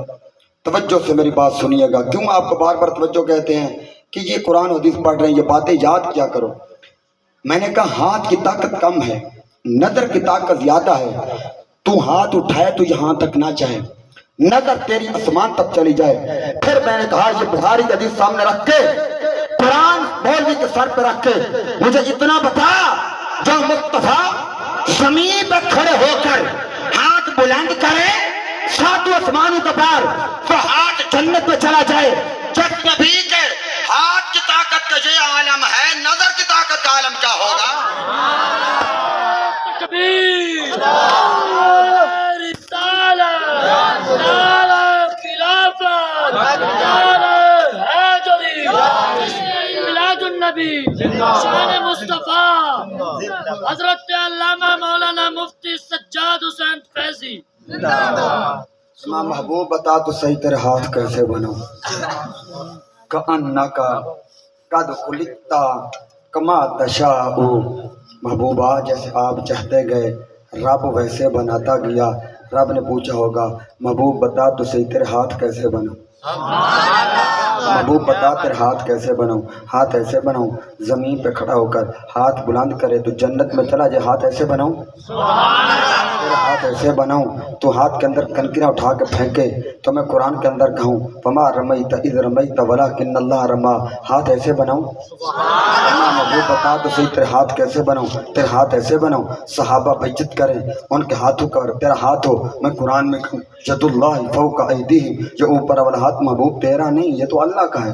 Speaker 1: توجہ سے میری بات سنیے گا، کیوں آپ کو بار بار توجہ کہتے ہیں کہ یہ قرآن و حدیث پڑھ رہے ہیں، یہ باتیں یاد کیا کرو۔ میں نے کہا ہاتھ کی طاقت کم ہے، نظر کی طاقت زیادہ ہے، تو ہاتھ اٹھائے تو یہاں تک نہ چاہے، نظر تیری آسمان تک چلی جائے۔ پھر میں نے کہا یہ بخاری کی حدیث سامنے رکھ کے قرآن مولوی کے سر پہ رکھ کے مجھے اتنا بتا، جو مصطفیٰ زمین پہ کھڑے ہو کر ہاتھ بلند کرے ساتوں آسمانوں کا پار تو ہاتھ جنت میں چلا جائے، جب نبی کے ہاتھ کی طاقت کا یہ عالم ہے، نظر کی طاقت کا عالم کیا ہوگا؟
Speaker 2: تکبیر، رسالت، نعرہ خلافت، نعرہ حیدری، میلاد النبی، شان مصطفیٰ، حضرت علامہ مولانا مفتی سجاد حسین فیضی۔
Speaker 1: امام محبوب بتا تو صحیح تیرے ہاتھ کیسے بناؤں؟ کأنکا قد خلقت کما تشاء، محبوبہ جیسے آپ چاہتے گئے رب ویسے بناتا گیا۔ رب نے پوچھا ہوگا محبوب بتا تو صحیح تیرے ہاتھ کیسے بناؤں؟ محبوب بتا تیرے ہاتھ کیسے بناؤں؟ ہاتھ ایسے بناؤں زمین پہ کھڑا ہو کر ہاتھ بلند کرے تو جنت میں چلا جائے، ہاتھ ایسے بناؤں؟ تیرے ہاتھ ایسے بناؤں تو ہاتھ کے اندر کنکریاں اٹھا کے پھینکے تو میں قرآن کے اندر کہوں فما رمیت اذ رمیت ولکن اللہ رما، ہاتھ ایسے بناؤں؟ محبوب بتا تو صحیح تیرے ہاتھ کیسے بناؤں؟ تیرے ہاتھ ایسے بناؤں صحابہ بیعت کریں ان کے ہاتھوں کا تیرا ہاتھ ہو، میں قرآن میں کہوں ید اللہ فوق ایدیہم، یہ اوپر والا ہاتھ محبوب تیرا نہیں، یہ تو اللہ کا ہے،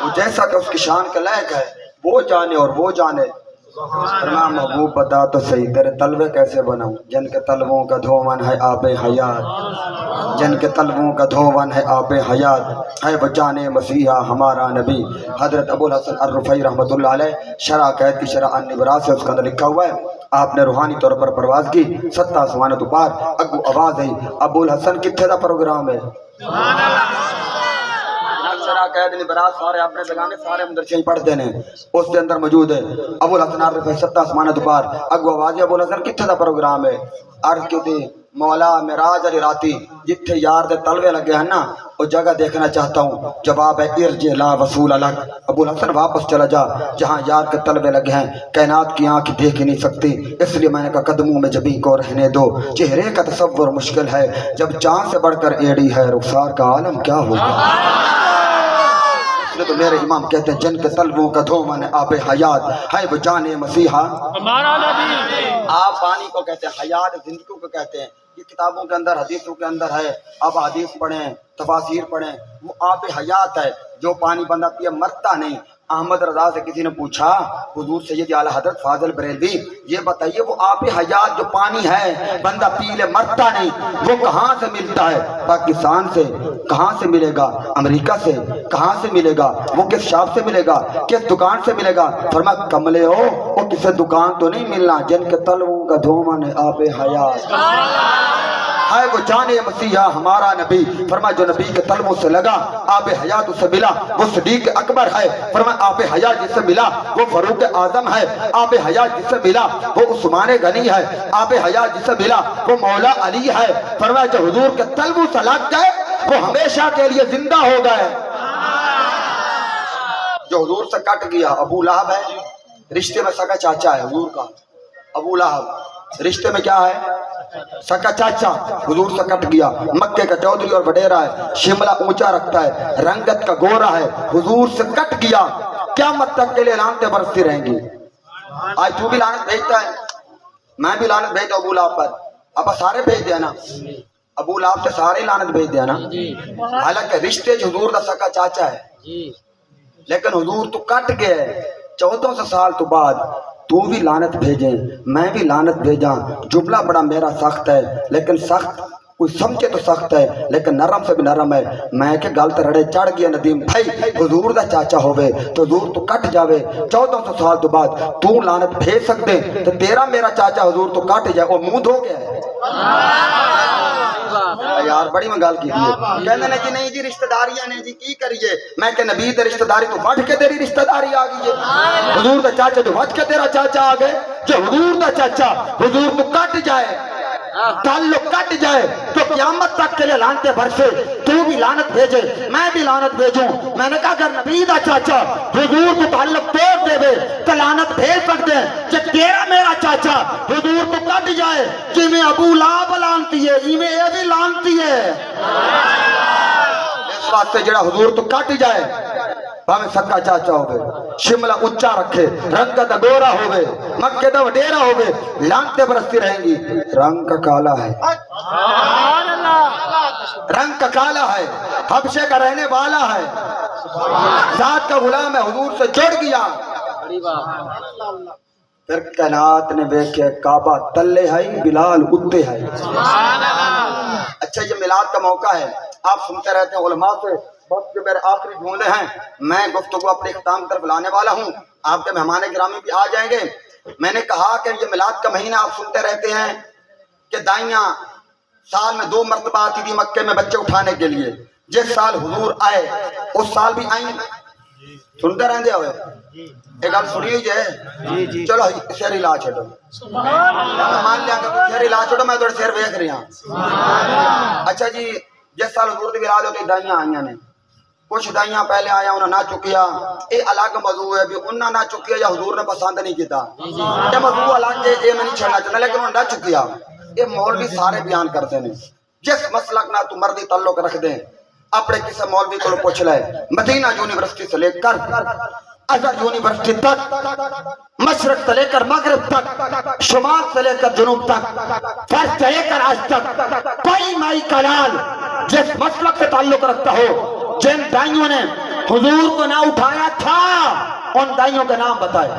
Speaker 1: وہ جیسا کہ اس کی شان کا لائق ہے وہ جانے اور وہ جانے۔ فرمایا محبوب بتا تو صحیح تیرے تلوے کیسے بناؤں؟ جن کے تلووں کا دھون ہے آب حیات، جن کے تلووں کا دھون ہے آب حیات، ہے وہ جان مسیحا ہمارا نبی۔ حضرت ابو الحسن الرفعی رحمۃ اللہ علیہ شرح قید کی شرح النبرا سے اس کے اندر لکھا ہوا ہے، آپ نے روحانی طور پر پرواز کی، 7 آسمانوں تو پار اگو آواز ہے ابو الحسن کتنے دا پروگرام ہے؟ شرح قید نبرا سارے اپنے لگانے سارے مدرسے ہی پڑھتے ہیں، اس کے اندر موجود ہے ابو الحسن الرفعی 7 آسمانوں تو پار اگو آواز ہے ابو الحسن کتنے دا پروگرام ہے؟ عرض کی تھی مولا معراج علی راتی جتھے یار دے تلوے لگے ہیں نا وہ جگہ دیکھنا چاہتا ہوں، جواب ہے ارجع لا وصول لک، ابو الحسن واپس چلا جا جہاں یار کے تلوے لگے ہیں، کائنات کی آنکھ دیکھ ہی نہیں سکتی، اس لیے میں نے کہا قدموں میں جبیں کو رہنے دو، چہرے کا تصور مشکل ہے جب چاند سے بڑھ کر ایڑی ہے، رخسار کا عالم کیا ہوگا؟ تو میرے امام کہتے ہیں جن کے تلووں کا دھون آب حیات، ہے وہ جان مسیحا
Speaker 2: ہمارا نبی۔
Speaker 1: آپ پانی کو کہتے ہیں، حیات زندگی کو کہتے ہیں، یہ کتابوں کے اندر حدیثوں کے اندر ہے، آپ حدیث پڑھیں تفاسیر پڑھیں، وہ آب حیات ہے، جو پانی بندہ پیے مرتا نہیں۔ احمد رضا سے کسی نے پوچھا حضور سید اعلیٰ حضرت فاضل بریلوی یہ بتائیے وہ آب حیات جو پانی ہے بندہ پی لے مرتا نہیں، وہ کہاں سے ملتا ہے؟ پاکستان سے؟ کہاں سے ملے گا؟ امریکہ سے؟ کہاں سے ملے گا؟ وہ کس شاپ سے ملے گا؟ کس دکان سے ملے گا؟ فرمایا کملے ہو وہ کسی دکان تو نہیں ملنا، جن کے تلووں کا دھون ہے آب حیات، ہے وہ جانے مسیحا ہمارا نبی۔ فرمایا جو نبی کے تلووں سے لگا آب حیات اسے ملا، وہ صدیق اکبر ہے۔ فرمایا آب حیات جس سے ملا وہ فاروق اعظم ہے، آب حیات جس سے ملا وہ عثمان غنی ہے، آب حیات جس سے ملا وہ مولا علی ہے۔ فرمایا جو حضور کے تلووں سے لگ گئے وہ ہمیشہ کے لیے زندہ ہو گئے۔ جو حضور سے کٹ گیا ابو لہب ہے، رشتے میں سگا چاچا ہے حضور کا، ابو لہب رشتے میں کیا ہے؟ سکا چاچا، حضور سے کٹ گیا، مکے کا چودھری اور وڈیرا ہے، شملہ اونچا رکھتا ہے، رنگت کا گورا ہے، حضور سے کٹ گیا، قیامت تک کے لیے لعنتیں برستی رہیں گی۔ آج تو بھی لعنت بھیجتا ہے، میں بھی لعنت بھیجتا ہوں ابو لہب پر، اب سارے بھیج دیا نا، ابو لہب تے سارے لعنت بھیج دیا نا، حالانکہ رشتے جو حضور دا سکا چاچا ہے، لیکن حضور تو کٹ گیا ہے 1400 سال تو بعد، تو بھی لعنت بھیجیں میں بھی لعنت بھیجاں۔ جملہ بڑا میرا سخت ہے، لیکن سخت کوئی سمجھے تو سخت ہے لیکن نرم سے بھی نرم ہے۔ میں کہ گل تے رڑے چڑھ گیا ندیم بھائی، حضور دا چاچا ہوئے تو حضور تو کٹ جاوے 1400 سال تو بعد، تو لعنت بھیج سکتے تو تیرا میرا چاچا حضور تو کٹ جائے، وہ منہ دھو گیا ہے یار، بڑی میں گل کی ہے۔ کہنے نے کہ نہیں جی رشتہ داریاں نے جی کی کریے، میں کہ نبی تے رشتہ داری تو بڑھ کے تیری رشتہ داری آ گئی ہے، حضور دا چاچا تو بڑھ کے تیرا چاچا آ گئے۔ جو حضور دا چاچا حضور تو کٹ جائے، تعلق کٹ جائے تو قیامت تک کے لیے لعنتیں برسے، تو بھی لعنت بھیجے میں بھی لعنت بھیجوں۔ میں نے کہا اگر نبی دا چاچا حضور کو تعلق توڑ دے وے تو لعنت بھیج سکتے ہیں، کہ تیرا میرا چاچا حضور کو کٹ جائے، کہ میں ابو لہب لعنتی ہے ایویں اے بھی لعنتی ہے۔ اس واسطے جڑا حضور تو کٹ جائے، بھاویں سکا چاچا ہوئے، شملہ اچھا رکھے، رنگ کا گورا ہوئے، مکے دا وڈیرا ہوئے، لعنتیں برستی رہیں گی۔ رنگ کا کالا ہے، رنگ کا کالا ہے، حبشے کا رہنے والا ہے، ذات کا غلام ہے، حضور سے جڑ گیا۔ پھر کائنات نے دیکھے کعبہ تلے ہے، بلال اتے ہے۔ اچھا یہ میلاد کا موقع ہے، آپ سنتے رہتے ہیں علماء سے، وقت جو میرے آخری جملے ہیں، میں گفتگو اپنے اختتام طرف لانے والا ہوں، آپ کے مہمان گرامی بھی آ جائیں گے۔ میں نے کہا کہ یہ میلاد کا مہینہ آپ سنتے رہتے ہیں کہ دائیاں سال میں 2 مرتبہ آتی تھی مکے میں بچے اٹھانے کے لیے، جس سال حضور آئے اس سال بھی آئیں، سنتے رہتے ہوئے ایک گل سنی ہوئی ہے، چلو سیر لا چھوڑو، مان لیا کہ سیر لا چھوڑو، میں تھوڑے سیر ویکھ رہی ہوں۔ اچھا جی جس سال حضور دی ولادت ہوتی دائیاں آئیاں نے، کچھ دائیاں پہلے آیا انہوں نے نہ چکیا، یہ الگ موضوع ہے بھی انہوں نے نہ چکیا یا حضور نے پسند نہیں کیتا، یہ موضوع الگ ہے، یہ میں نہیں چھڑنا چاہتا، لیکن انہوں نے نہ چکیا۔ یہ مولوی سارے بیان کرتے ہیں، جس مسلک نہ تو مردی تعلق رکھ دیں، اپنے کسی مولوی کو پوچھ لے، مدینہ یونیورسٹی سے لے کر ازہر یونیورسٹی تک، مشرق سے لے کر مغرب تک، شمال سے لے کر جنوب تک، فرض سے لے کر آج تک، کوئی مائی کلال جس مسلک سے تعلق رکھتا ہو، جن دائیوں نے حضور کو نہ اٹھایا تھا ان دائیوں کا نام بتائے۔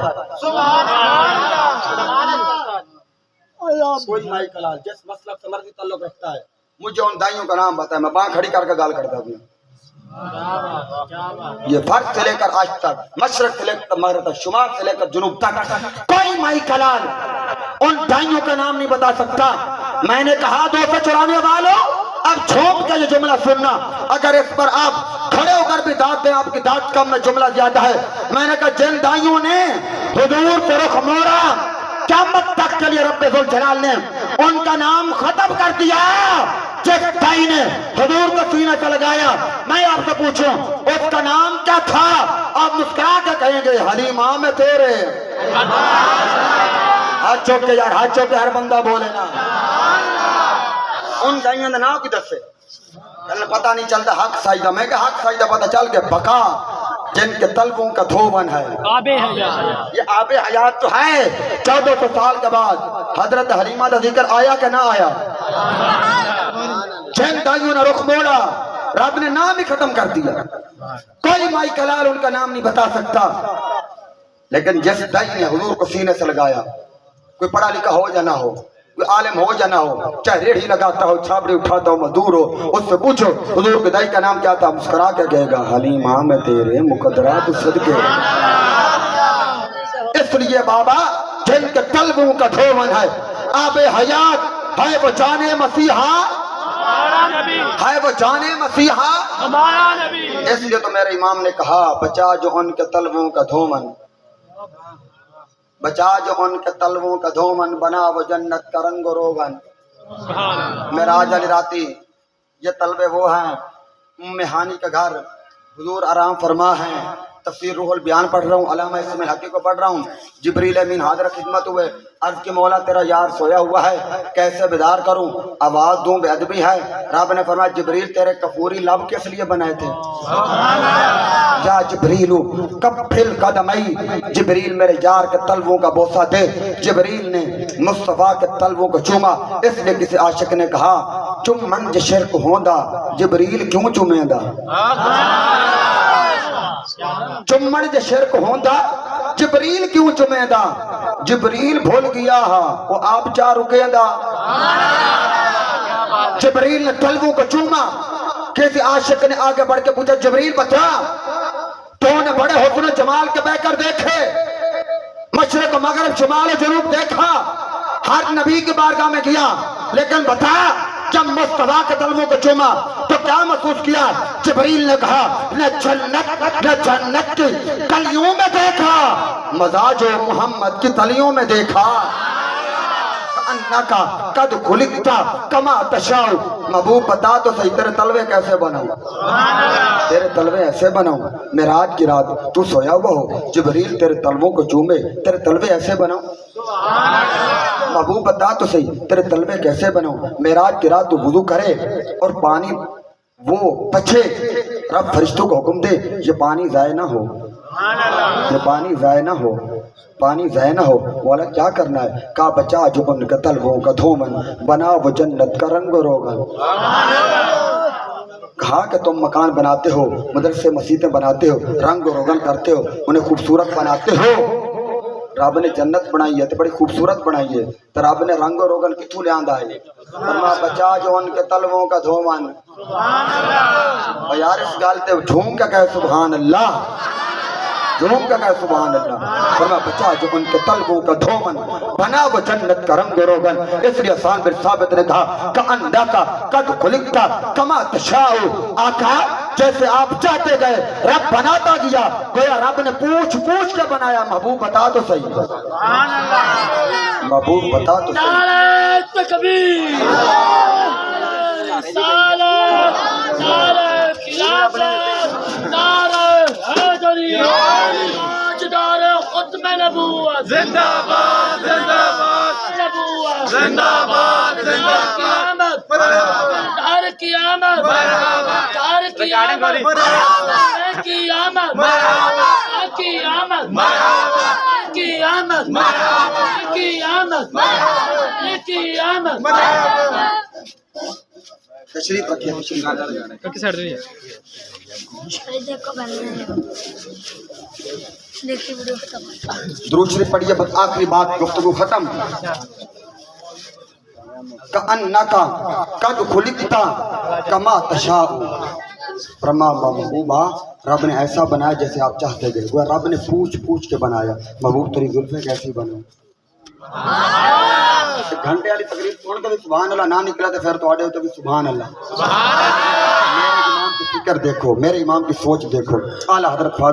Speaker 1: کوئی مائی کلال جس مسلک سے مرضی تعلق رکھتا ہے مجھے ان دائیوں کا نام بتائے، میں باں کھڑی کر کے گال کرتا ہوں۔ یہ فرق سے لے کر آج تک، مشرق سے لے کر مغرب تک، شمال سے لے کر جنوب تک، کوئی مائی کلال ان دائیوں کا نام نہیں بتا سکتا۔ میں نے کہا 200 چرانے والوں اب جھوم کے یہ جملہ سننا، اگر اس پر آپ کھڑے ہو کر بھی داد دیں آپ کی داد کم میں جملہ زیادہ ہے۔ میں نے کہا جن دائیوں نے حضور سے رخ موڑا، قیامت تک کے لیے رب ذوالجلال نے ان کا نام ختم کر دیا۔ جس دائی نے حضور کو سینہ سے لگایا، میں آپ سے پوچھوں اس کا نام کیا تھا؟ آپ مسکرا کے کہیں گے حلیمہ میں تیرے۔ ہاتھ چوک کے یار، ہاتھ چوک کے ہر بندہ بولے نا۔ ان دائیوں نے نام کی دس سے پتہ نہیں چلتا حق سائدہ، میں کہ حق سائدہ پتہ چل کے بقا جن کے طلبوں کا دھوون ہے، یہ آب حیات تو ہے۔ 1400 سال کے بعد حضرت حلیمہ کا ذکر آیا کہ نہ آیا؟ جن دائیوں نے رخ موڑا رب نے نام ہی ختم کر دیا، کوئی مائی کلال ان کا نام نہیں بتا سکتا۔ لیکن جس دائی نے حضور کو سینے سے لگایا، کوئی پڑھا لکھا ہو یا نہ ہو، کوئی عالم ہو یا نہ ہو، چاہے ریڑھی لگاتا ہو، چھابڑی اٹھاتا ہو، مزدور ہو، اس سے پوچھو حضور کے دائی کا نام کیا تھا، مسکرا کے کہے گا حلیمہ میں تیرے مقدرات صدقے۔ اس لیے بابا جن کے طلبوں کا دھوون ہے، آب حیات ہے وہ جانے مسیحا، ہے وہ جانے مسیحا، اس لیے تو میرے امام نے کہا بچا جو ان کے طلبوں کا دھومن، بچا جو ان کے طلبوں کا دھومن، بنا وہ جنت کا رنگ و روغن۔ معراج علی راتی یہ طلبے وہ ہیں، ام ہانی کا گھر، حضور آرام فرما ہیں، تفسیر روح البیان پڑھ رہا ہوں، علامہ اسم الحقی کو پڑھ رہا ہوں، جبریل امین حاضر خدمت ہوئے، عرض کی مولا تیرا یار سویا ہوا ہے، کیسے بیدار کروں، آواز دوں، بے ادبی ہے۔ رب نے فرمایا جبریل تیرے کفوری لب کس لیے بنائے تھے؟ یا جبریل کفل قدمی، جبریل میرے یار کے طلبوں کا بوسہ دے۔ جبریل نے مصطفیٰ کے تلووں کو چوما، اس لیے کسی عاشق نے کہا چمن جو شرک ہوندا جبریل کیوں چومیندہ، چمن جو شرک ہوندا جبریل کیوں چومیندہ، جبریل بھول گیا ہا وہ آپ چا رکیندہ، جبریل نے تلووں کو چوما، کسی عاشق نے آگے بڑھ کے پوچھا جبریل بتا تو نے بڑے حسن و جمال کے بہ کر دیکھے، مشرق و مغرب شمال و جنوب دیکھا، ہر نبی کی بارگاہ میں گیا، لیکن بتا جب مصطفیٰ کے تلووں کو چوما تو کیا محسوس کیا؟ جبریل نے کہا نہ جنت کی کلیوں میں دیکھا، مزاج محمد کی تلیوں میں دیکھا، انکا قد خلقتا کما تشاء، محبوب بتا تو صحیح تیرے تلوے کیسے بناؤں، تیرے تلوے ایسے بناؤں، معراج کی رات تو سویا ہوا ہو، جبریل تیرے تلووں کو چومے، تیرے تلوے ایسے بناؤں، محبوب بتا تو صحیح تیرے تلوے کیسے بناؤں، معراج کی رات تو وضو کرے اور پانی وہ بچے، رب فرشتوں کو حکم دے یہ پانی ضائع نہ ہو، یہ پانی ضائع نہ ہو، پانی ضائع نہ ہو، مولا کیا کرنا ہے؟ کہا بچا جو ان کے تلووں کا دھومن، بنا وہ جنت کا رنگ و روغن، کہا کہ تم مکان بناتے ہو، مدرسے مسجدیں بناتے ہو، رنگ و روغن کرتے ہو، انہیں خوبصورت بناتے ہو، رب نے جنت بنائی ہے تو بڑی خوبصورت بنائی ہے، تو رب نے رنگ و روغن کتوں لے آندا ہے؟ فرما بچا جو ان کے تلووں کا دھومن، اور یار اس گال تے جھوم کا کہے سبحان اللہ، جھوم کا کہے سبحان اللہ، فرما بچا جو ان کے تلووں کا دھومن، بنا وہ جنت کا رنگ و روغن، اس لیے حسان بن ثابت نے کہا کأنکا قد خلقتا کما تشاء، آقا جیسے آپ چاہتے گئے رب بناتا گیا، گویا رب نے پوچھ پوچھ کے بنایا، محبوب بتا تو صحیح، محبوب بتا تو صحیح،
Speaker 2: نعرہ تکبیر، رسالت، نعرہ خلافت، نعرہ حیدری، تاجدار ختم نبوت،
Speaker 3: زندہ باد زندہ باد
Speaker 2: نبوت،
Speaker 3: زندہ باد زندہ
Speaker 2: قیامت،
Speaker 3: مرحبا
Speaker 2: دار قیامت،
Speaker 3: مرحبا
Speaker 2: دار قیامت،
Speaker 3: مرحبا
Speaker 2: قیامت،
Speaker 3: مرحبا
Speaker 2: قیامت،
Speaker 3: مرحبا
Speaker 2: قیامت،
Speaker 3: مرحبا
Speaker 2: قیامت،
Speaker 3: مرحبا
Speaker 2: قیامت،
Speaker 3: مرحبا
Speaker 1: تشریف رکھیے، تشریف رکھیے۔
Speaker 5: دیکھو بننا دیکھیے ویڈیو ختم،
Speaker 1: درود شریف پڑھیے، بس آخری بات گفتگو ختم۔ کأنکا قد خلقتا کما تشاء، فرما محبوبہ رب نے ایسا بنایا جیسے آپ چاہتے گئے، وہ رب نے پوچھ پوچھ کے بنایا، محبوب تیری زلفیں کیسی بنوں، گھنٹے والی تقریر سن کے بھی سبحان اللہ نہ نکلا تو پھر تو بھی سبحان اللہ، میرے امام کی فکر دیکھو، میرے امام کی سوچ دیکھو، اعلیٰ حضرت